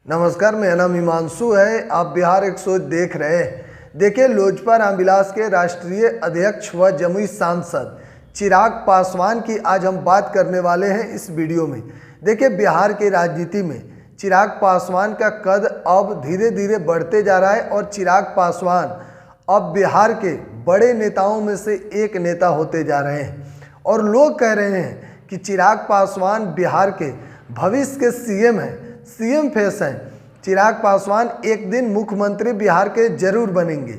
नमस्कार, मेरा नाम हिमांशु है। आप बिहार 100 देख रहे हैं। देखिए, लोजपा रामविलास के राष्ट्रीय अध्यक्ष व जमुई सांसद चिराग पासवान की आज हम बात करने वाले हैं इस वीडियो में। देखिए, बिहार की राजनीति में चिराग पासवान का कद अब धीरे धीरे बढ़ते जा रहा है और चिराग पासवान अब बिहार के बड़े नेताओं में से एक नेता होते जा रहे हैं। और लोग कह रहे हैं कि चिराग पासवान बिहार के भविष्य के सीएम हैं, सीएम फेस हैं। चिराग पासवान एक दिन मुख्यमंत्री बिहार के जरूर बनेंगे।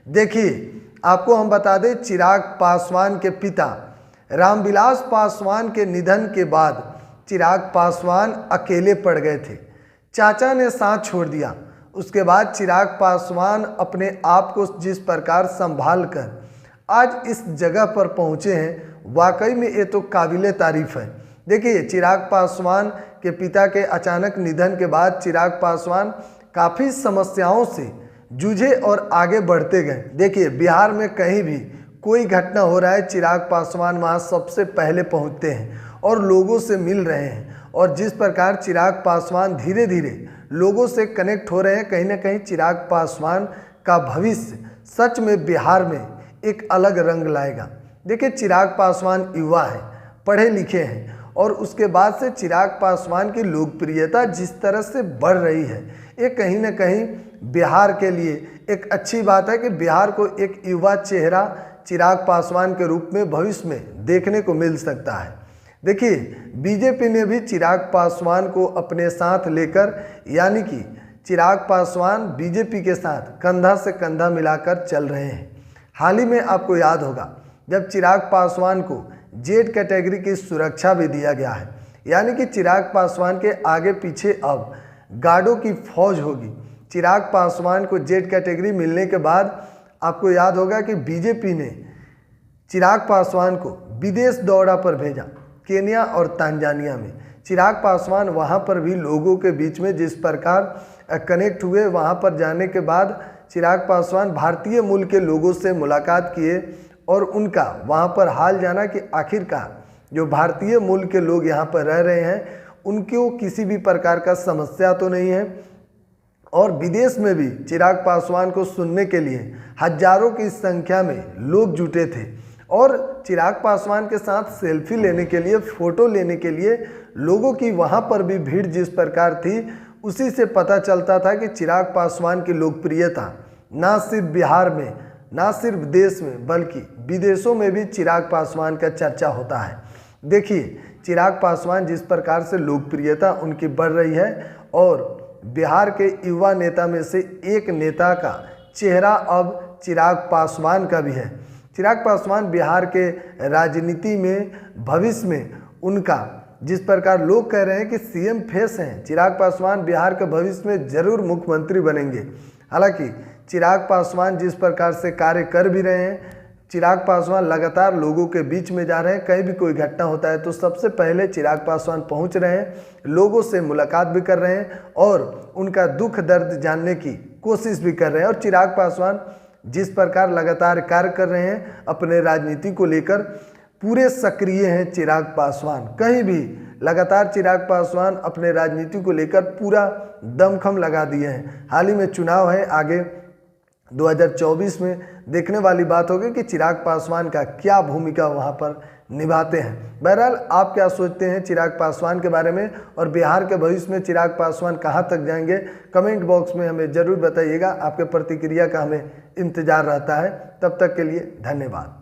देखिए, आपको हम बता दें, चिराग पासवान के पिता रामविलास पासवान के निधन के बाद चिराग पासवान अकेले पड़ गए थे। चाचा ने साथ छोड़ दिया। उसके बाद चिराग पासवान अपने आप को जिस प्रकार संभाल कर आज इस जगह पर पहुँचे हैं, वाकई में ये तो काबिले तारीफ है। देखिए, चिराग पासवान के पिता के अचानक निधन के बाद चिराग पासवान काफ़ी समस्याओं से जूझे और आगे बढ़ते गए। देखिए, बिहार में कहीं भी कोई घटना हो रहा है, चिराग पासवान वहाँ सबसे पहले पहुँचते हैं और लोगों से मिल रहे हैं। और जिस प्रकार चिराग पासवान धीरे धीरे लोगों से कनेक्ट हो रहे हैं, कहीं ना कहीं चिराग पासवान का भविष्य सच में बिहार में एक अलग रंग लाएगा। देखिए, चिराग पासवान युवा है, पढ़े लिखे हैं और उसके बाद से चिराग पासवान की लोकप्रियता जिस तरह से बढ़ रही है, ये कहीं ना कहीं बिहार के लिए एक अच्छी बात है कि बिहार को एक युवा चेहरा चिराग पासवान के रूप में भविष्य में देखने को मिल सकता है। देखिए, बीजेपी ने भी चिराग पासवान को अपने साथ लेकर, यानी कि चिराग पासवान बीजेपी के साथ कंधा से कंधा मिलाकर चल रहे हैं। हाल ही में आपको याद होगा, जब चिराग पासवान को जेड कैटेगरी की सुरक्षा भी दिया गया है, यानी कि चिराग पासवान के आगे पीछे अब गार्डों की फौज होगी। चिराग पासवान को जेड कैटेगरी मिलने के बाद आपको याद होगा कि बीजेपी ने चिराग पासवान को विदेश दौरा पर भेजा, केन्या और तांजानिया में। चिराग पासवान वहां पर भी लोगों के बीच में जिस प्रकार कनेक्ट हुए, वहां पर जाने के बाद चिराग पासवान भारतीय मूल के लोगों से मुलाकात किए और उनका वहाँ पर हाल जाना कि आखिरकार जो भारतीय मूल के लोग यहाँ पर रह रहे हैं, उनको किसी भी प्रकार का समस्या तो नहीं है। और विदेश में भी चिराग पासवान को सुनने के लिए हजारों की संख्या में लोग जुटे थे और चिराग पासवान के साथ सेल्फी लेने के लिए, फ़ोटो लेने के लिए लोगों की वहाँ पर भी भीड़ जिस प्रकार थी, उसी से पता चलता था कि चिराग पासवान की लोकप्रियता ना सिर्फ बिहार में, ना सिर्फ देश में, बल्कि विदेशों में भी चिराग पासवान का चर्चा होता है। देखिए, चिराग पासवान जिस प्रकार से लोकप्रियता उनकी बढ़ रही है और बिहार के युवा नेता में से एक नेता का चेहरा अब चिराग पासवान का भी है। चिराग पासवान बिहार के राजनीति में भविष्य में उनका जिस प्रकार लोग कह रहे हैं कि सीएम फेस हैं, चिराग पासवान बिहार के भविष्य में जरूर मुख्यमंत्री बनेंगे। हालांकि चिराग पासवान जिस प्रकार से कार्य कर भी रहे हैं, चिराग पासवान लगातार लोगों के बीच में जा रहे हैं। कहीं भी कोई घटना होता है तो सबसे पहले चिराग पासवान पहुंच रहे हैं, लोगों से मुलाकात भी कर रहे हैं और उनका दुख दर्द जानने की कोशिश भी कर रहे हैं। और चिराग पासवान जिस प्रकार लगातार कार्य कर रहे हैं अपने राजनीति को लेकर, पूरे सक्रिय हैं चिराग पासवान। कहीं भी लगातार चिराग पासवान अपने राजनीति को लेकर पूरा दमखम लगा दिए हैं। हाल ही में चुनाव है, आगे 2024 में देखने वाली बात होगी कि चिराग पासवान का क्या भूमिका वहां पर निभाते हैं। बहरहाल, आप क्या सोचते हैं चिराग पासवान के बारे में और बिहार के भविष्य में चिराग पासवान कहां तक जाएंगे? कमेंट बॉक्स में हमें ज़रूर बताइएगा। आपके प्रतिक्रिया का हमें इंतजार रहता है। तब तक के लिए धन्यवाद।